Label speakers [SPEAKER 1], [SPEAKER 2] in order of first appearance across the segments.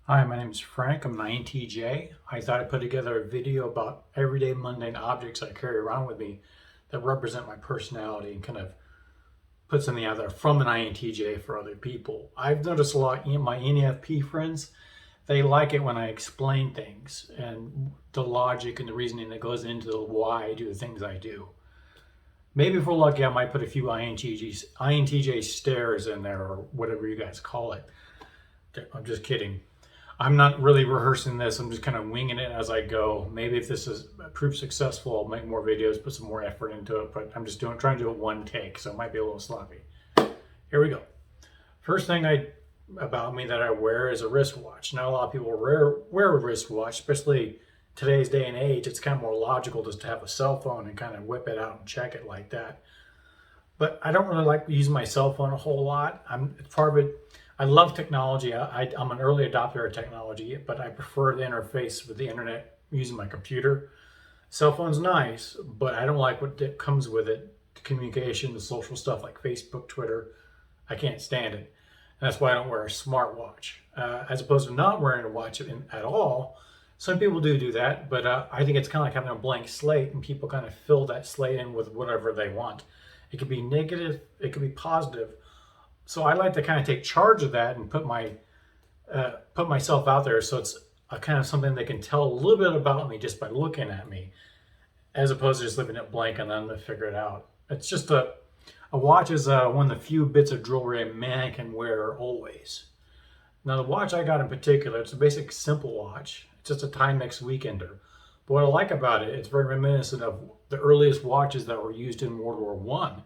[SPEAKER 1] Hi, my name is Frank. I'm an INTJ. I thought I'd put together a video about everyday mundane objects I carry around with me that represent my personality and kind of put something out there from an INTJ for other people. I've noticed a lot in my NFP friends, they like it when I explain things and the logic and the reasoning that goes into why I do the things I do. Maybe if we're lucky, I might put a few INTJ stares in there or whatever you guys call it. I'm just kidding. I'm not really rehearsing this. I'm just kind of winging it as I go. Maybe if this is proved successful, I'll make more videos, put some more effort into it. But I'm just trying to do it one take, so it might be a little sloppy. Here we go. First thing about me that I wear is a wristwatch. Not a lot of people wear a wristwatch, especially today's day and age. It's kind of more logical just to have a cell phone and kind of whip it out and check it like that. But I don't really like using my cell phone a whole lot. Part of it. I love technology. I'm an early adopter of technology, but I prefer the interface with the internet using my computer. Cell phone's nice, but I don't like what comes with it. The communication, the social stuff like Facebook, Twitter. I can't stand it. And that's why I don't wear a smartwatch. As opposed to not wearing a watch at all. Some people do that, but I think it's kind of like having a blank slate, and people kind of fill that slate in with whatever they want. It could be negative, it could be positive. So I like to kind of take charge of that and put myself out there, so it's a kind of something they can tell a little bit about me just by looking at me, as opposed to just leaving it blank and then to figure it out. It's just a watch is one of the few bits of jewelry a man can wear always. Now the watch I got in particular, it's a basic simple watch. It's just a Timex weekender. But what I like about it, it's very reminiscent of the earliest watches that were used in World War One.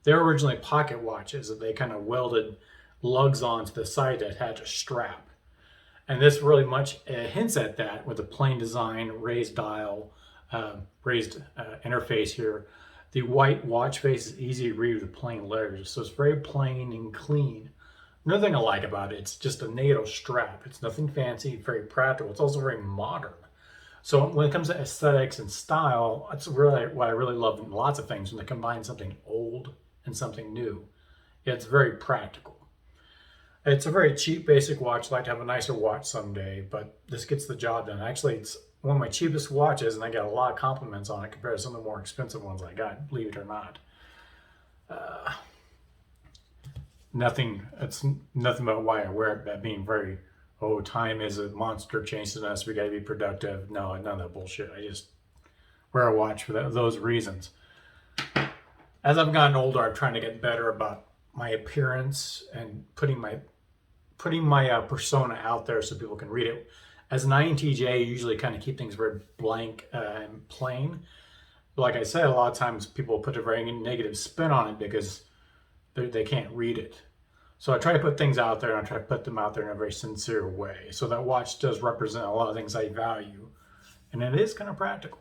[SPEAKER 1] They're originally pocket watches that they kind of welded lugs onto the side that had a strap. And this really much hints at that with the plain design, raised dial, raised interface here. The white watch face is easy to read with plain letters, so it's very plain and clean. Another thing I like about it, it's just a NATO strap. It's nothing fancy, very practical. It's also very modern. So when it comes to aesthetics and style, that's really what I really love in lots of things, when they combine something old and something new. It's very practical. It's a very cheap basic watch. I'd like to have a nicer watch someday, but this gets the job done. Actually, it's one of my cheapest watches, and I got a lot of compliments on it compared to some of the more expensive ones I got, believe it or not. It's nothing about why I wear it, that being very, oh, time is a monster chasing us, we gotta be productive. No, none of that bullshit. I just wear a watch for those reasons. As I've gotten older, I'm trying to get better about my appearance and putting my persona out there so people can read it. As an INTJ, I usually kind of keep things very blank and plain. But like I said, a lot of times people put a very negative spin on it because they can't read it. So I try to put things out there, and I try to put them out there in a very sincere way. So that watch does represent a lot of things I value, and it is kind of practical.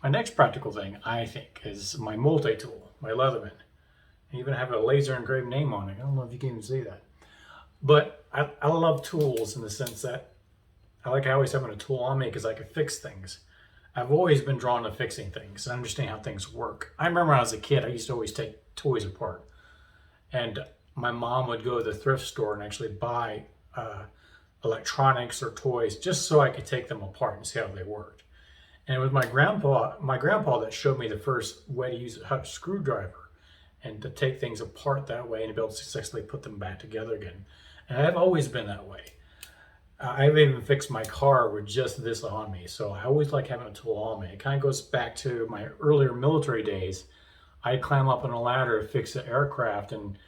[SPEAKER 1] My next practical thing, I think, is my multi-tool, my Leatherman. I even have a laser engraved name on it. I don't know if you can even see that. But I love tools in the sense that I always having a tool on me because I can fix things. I've always been drawn to fixing things and understand how things work. I remember when I was a kid, I used to always take toys apart. And my mom would go to the thrift store and actually buy electronics or toys just so I could take them apart and see how they worked. And it was my grandpa that showed me the first way to use a screwdriver and to take things apart that way and to be able to successfully put them back together again. And I've always been that way. I've even fixed my car with just this on me. So I always like having a tool on me. It kind of goes back to my earlier military days. I'd climb up on a ladder to fix the aircraft, and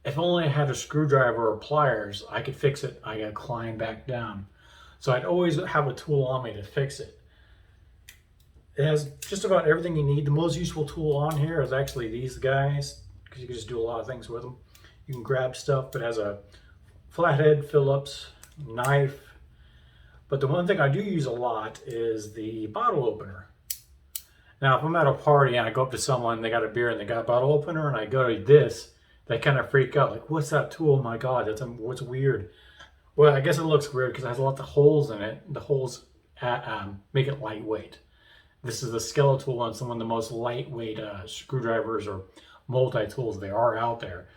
[SPEAKER 1] if only I had a screwdriver or pliers, I could fix it. I gotta climb back down. So I'd always have a tool on me to fix it. It has just about everything you need. The most useful tool on here is actually these guys, because you can just do a lot of things with them. You can grab stuff. It has a flathead Phillips, knife. But the one thing I do use a lot is the bottle opener. Now, if I'm at a party and I go up to someone, they got a beer and they got a bottle opener, and I go to this, they kind of freak out. Like, what's that tool? Oh my God, what's weird? Well, I guess it looks weird because it has lots of holes in it. The holes make it lightweight. This is the skeletal one. It's one of the most lightweight screwdrivers or multi-tools there are out there.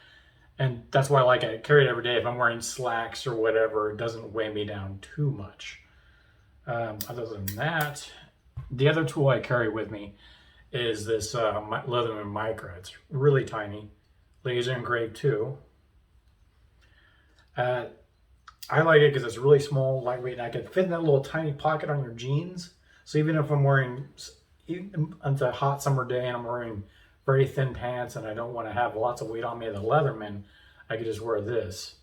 [SPEAKER 1] And that's why I like it. I carry it every day. If I'm wearing slacks or whatever, it doesn't weigh me down too much. Other than that, the other tool I carry with me is this Leatherman Micra. It's really tiny, laser engraved too. I like it because it's really small, lightweight, and I can fit in that little tiny pocket on your jeans. So even if I'm wearing, even on a hot summer day and I'm wearing very thin pants and I don't want to have lots of weight on me, the Leatherman, I could just wear this.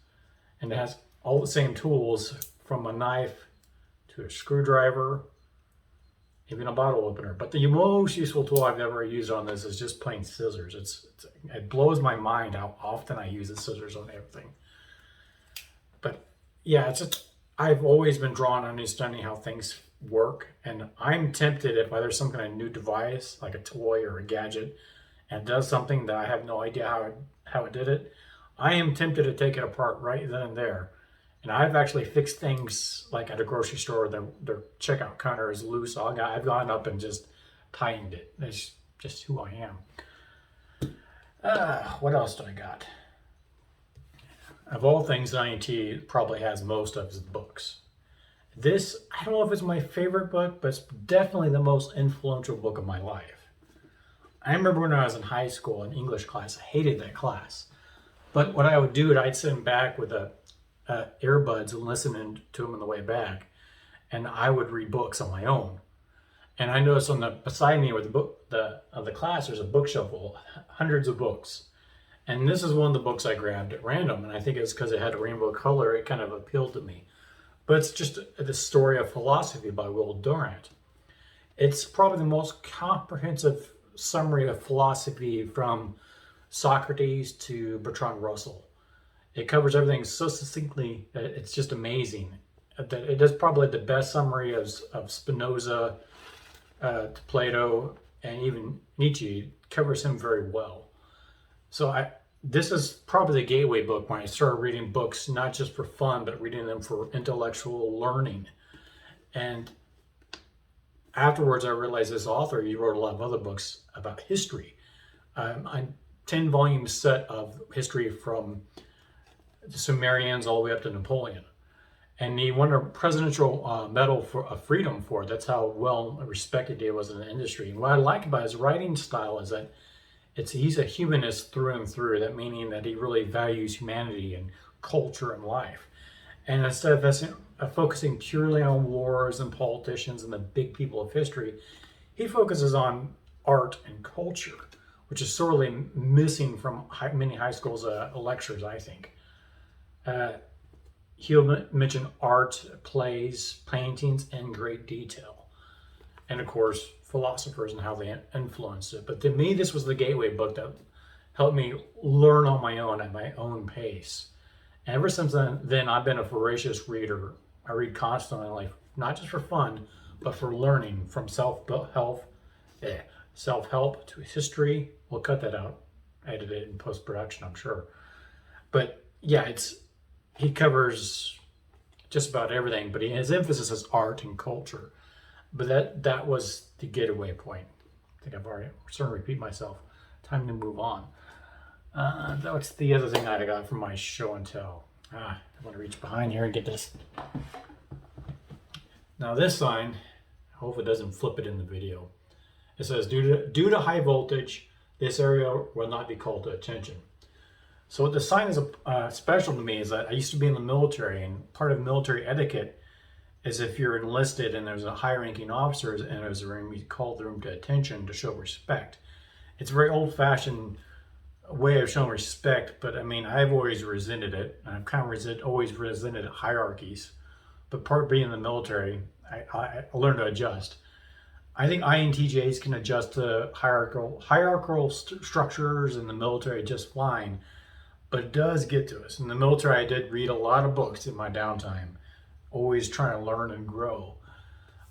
[SPEAKER 1] And it has all the same tools, from a knife to a screwdriver, even a bottle opener. But the most useful tool I've ever used on this is just plain scissors. It blows my mind how often I use the scissors on everything. But yeah, I've always been drawn to understanding how things work, and I'm tempted if there's some kind of new device, like a toy or a gadget, and it does something that I have no idea how it did it, I am tempted to take it apart right then and there. And I've actually fixed things like at a grocery store, their checkout counter is loose. I've gone up and just tightened it. That's just who I am. What else do I got? Of all things, INT probably has most of his books. This, I don't know if it's my favorite book, but it's definitely the most influential book of my life. I remember when I was in high school in English class, I hated that class. But what I would do, I'd sit back with earbuds and listening to them on the way back, and I would read books on my own. And I noticed beside me with the class, there's a bookshelf full, hundreds of books. And this is one of the books I grabbed at random, and I think it's because it had a rainbow color, it kind of appealed to me. But it's just the story of philosophy by Will Durant. It's probably the most comprehensive summary of philosophy from Socrates to Bertrand Russell. It covers everything so succinctly that it's just amazing. It does probably the best summary of Spinoza to Plato, and even Nietzsche. It covers him very well. So this is probably the gateway book when I started reading books, not just for fun, but reading them for intellectual learning. And afterwards, I realized this author, he wrote a lot of other books about history. A 10-volume set of history from the Sumerians all the way up to Napoleon. And he won a presidential medal of freedom for it. That's how well respected he was in the industry. And what I like about his writing style is that he's a humanist through and through, that meaning that he really values humanity and culture and life. And instead of focusing purely on wars and politicians and the big people of history, he focuses on art and culture, which is sorely missing from many high schools' lectures, I think. He'll mention art, plays, paintings in great detail. And of course, philosophers and how they influenced it. But to me, this was the gateway book that helped me learn on my own at my own pace. And ever since then, I've been a voracious reader. I read constantly, not just for fun, but for learning, from self-help to history. We'll cut that out, edit it in post-production, I'm sure. But yeah, he covers just about everything, but his emphasis is art and culture. But that was the getaway point. I think I've already starting to repeat myself. Time to move on. That's the other thing I got from my show and tell. I want to reach behind here and get this. Now this sign, I hope it doesn't flip it in the video. It says, due to high voltage, this area will not be called to attention. So what the sign is special to me is that I used to be in the military, and part of military etiquette is if you're enlisted and there's a high-ranking officer and there's a room, you call the room to attention to show respect. It's a very old-fashioned way of showing respect, but I mean, I've always resented it. I've kind of always resented hierarchies. But part of being in the military, I learned to adjust. I think INTJs can adjust to hierarchical structures in the military just fine, but it does get to us. In the military, I did read a lot of books in my downtime, always trying to learn and grow.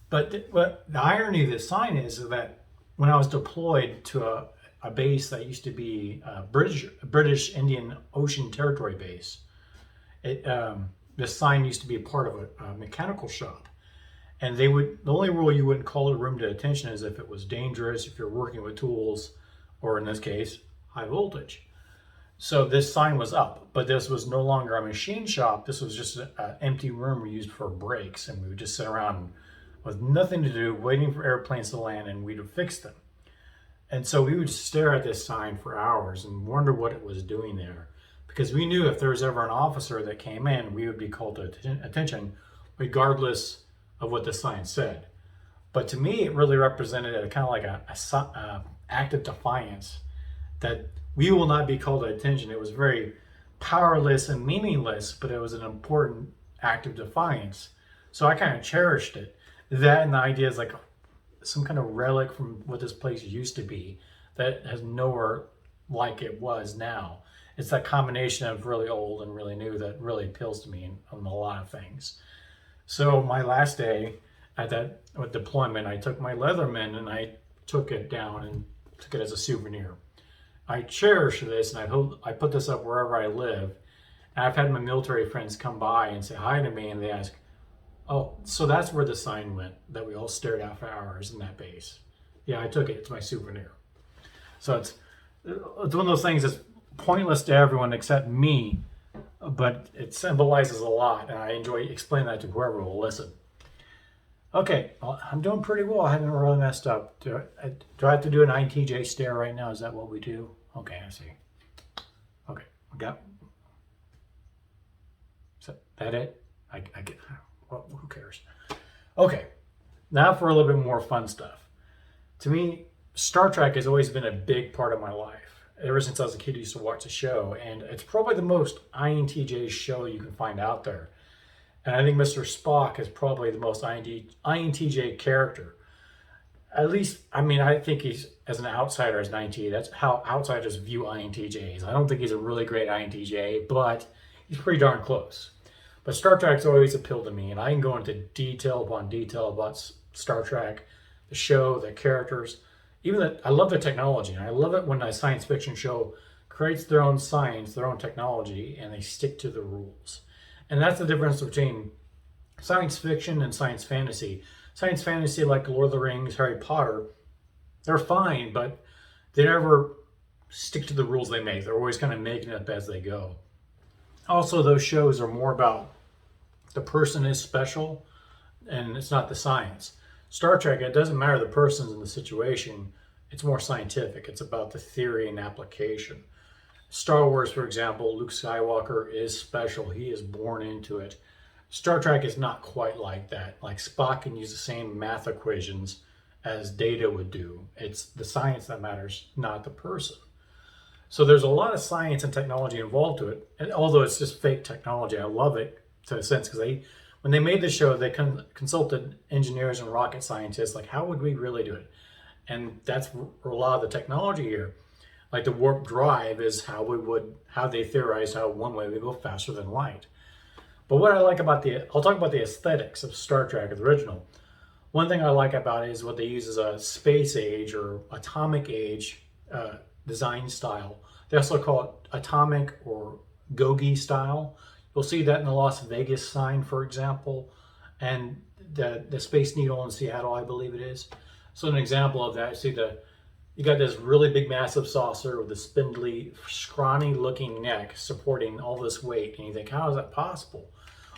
[SPEAKER 1] But the irony of this sign is that when I was deployed to a base that used to be a British Indian Ocean Territory base, this sign used to be a part of a mechanical shop. And the only rule you wouldn't call a room to attention is if it was dangerous, if you're working with tools, or in this case, high voltage. So this sign was up, but this was no longer a machine shop. This was just an empty room we used for breaks, and we would just sit around with nothing to do, waiting for airplanes to land, and we'd fix them. And so we would stare at this sign for hours and wonder what it was doing there, because we knew if there was ever an officer that came in, we would be called to attention regardless of what the sign said. But to me, it really represented a kind of like a act of defiance that we will not be called to attention. It was very powerless and meaningless, but it was an important act of defiance. So I kind of cherished it. That and the idea is like some kind of relic from what this place used to be that has nowhere like it was now. It's that combination of really old and really new that really appeals to me on a lot of things. So my last day at that deployment, I took my Leatherman and I took it down and took it as a souvenir. I cherish this, and I put this up wherever I live. And I've had my military friends come by and say hi to me, and they ask, "Oh, so that's where the sign went that we all stared at for hours in that base?" Yeah, I took it. It's my souvenir. So it's one of those things that's pointless to everyone except me, but it symbolizes a lot, and I enjoy explaining that to whoever will listen. Okay, well, I'm doing pretty well. I haven't really messed up. Do I have to do an INTJ stare right now? Is that what we do? Okay, I see. Okay, we got. Is that it? I get. Well, who cares? Okay, now for a little bit more fun stuff. To me, Star Trek has always been a big part of my life. Ever since I was a kid, I used to watch the show, and it's probably the most INTJ show you can find out there. And I think Mr. Spock is probably the most INTJ character. At least, I mean, I think he's, as an outsider, as an INTJ, that's how outsiders view INTJs. I don't think he's a really great INTJ, but he's pretty darn close. But Star Trek's always appealed to me, and I can go into detail upon detail about Star Trek, the show, the characters, even I love the technology. And I love it when a science fiction show creates their own science, their own technology, and they stick to the rules. And that's the difference between science fiction and science fantasy. Science fantasy, like Lord of the Rings, Harry Potter, they're fine, but they never stick to the rules they make. They're always kind of making it up as they go. Also, those shows are more about the person is special, and it's not the science. Star Trek, it doesn't matter the person's in the situation. It's more scientific. It's about the theory and application. Star Wars, for example, Luke Skywalker is special. He is born into it. Star Trek is not quite like that. Like Spock can use the same math equations as Data would do. It's the science that matters, not the person. So there's a lot of science and technology involved to it. And although it's just fake technology, I love it to a sense, because when they made the show, they consulted engineers and rocket scientists, like how would we really do it? And that's a lot of the technology here. Like the warp drive is how they theorized how one way we go faster than light. But what I like about I'll talk about the aesthetics of Star Trek, the original. One thing I like about it is what they use as a space age or atomic age design style. They also call it atomic or Gogi style. You'll see that in the Las Vegas sign, for example, and the Space Needle in Seattle, I believe it is. So an example of that, you got this really big, massive saucer with a spindly, scrawny-looking neck supporting all this weight, and you think, how is that possible?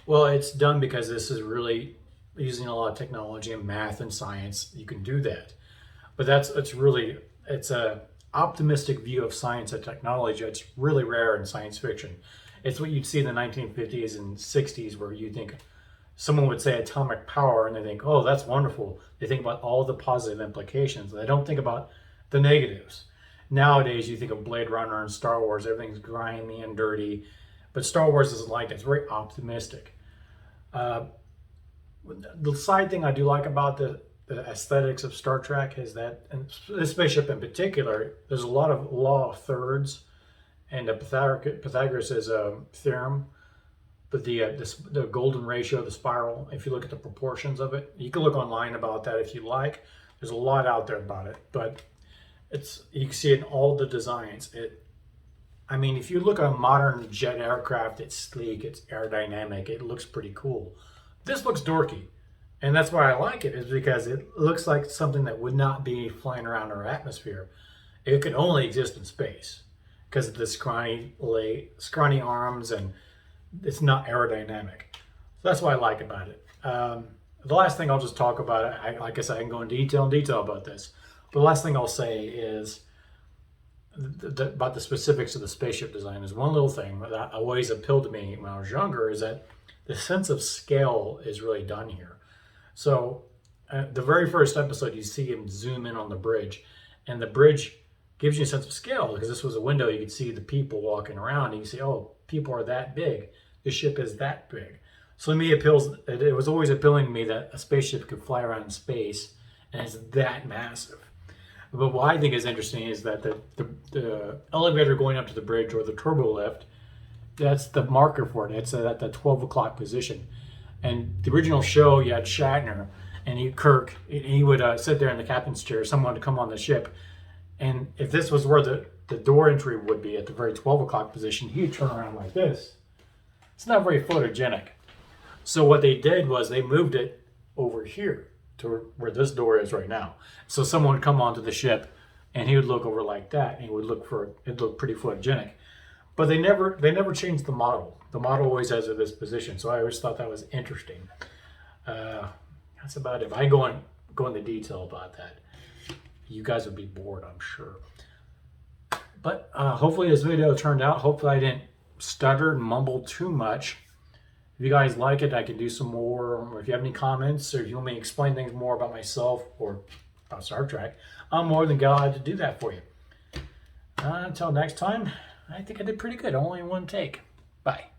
[SPEAKER 1] Well, it's done because this is really using a lot of technology and math and science. You can do that, but it's a optimistic view of science and technology. It's really rare in science fiction. It's what you'd see in the 1950s and 60s, where you think someone would say atomic power, and they think, oh, that's wonderful. They think about all the positive implications. They don't think about the negatives. Nowadays, you think of Blade Runner and Star Wars, everything's grimy and dirty, but Star Wars isn't like that. It's very optimistic. The side thing I do like about the aesthetics of Star Trek is that, and this spaceship in particular, there's a lot of law of thirds and Pythagoras' theorem, but the golden ratio, the spiral, if you look at the proportions of it, you can look online about that if you like. There's a lot out there about it, but you can see it in all the designs. If you look at a modern jet aircraft, it's sleek, it's aerodynamic, it looks pretty cool. This looks dorky, and that's why I like it, is because it looks like something that would not be flying around our atmosphere. It could only exist in space, because of the scrawny arms, and it's not aerodynamic. So that's what I like about it. The last thing I'll just talk about, like I said, I can go in detail about this. But the last thing I'll say is about the specifics of the spaceship design is one little thing that always appealed to me when I was younger, is that the sense of scale is really done here. So the very first episode, you see him zoom in on the bridge, and the bridge gives you a sense of scale because this was a window. You could see the people walking around, and you see, oh, people are that big. The ship is that big. So to me, it was always appealing to me that a spaceship could fly around in space and it's that massive. But what I think is interesting is that the elevator going up to the bridge, or the turbo lift, that's the marker for it. It's at the 12 o'clock position. And the original show, you had Shatner and Kirk, and he would sit there in the captain's chair, someone to come on the ship. And if this was where the door entry would be at the very 12 o'clock position, he'd turn around like this. It's not very photogenic. So what they did was they moved it over here to where this door is right now. So someone would come onto the ship and he would look over like that, and he would look pretty photogenic. But they never changed the model. The model always has it this position. So I always thought that was interesting. That's about it. If I go into detail about that, you guys would be bored, I'm sure. But hopefully this video turned out. Hopefully I didn't stutter and mumble too much. If you guys like it, I can do some more. Or if you have any comments, or if you want me to explain things more about myself or about Star Trek, I'm more than glad to do that for you. Until next time, I think I did pretty good. Only in one take. Bye.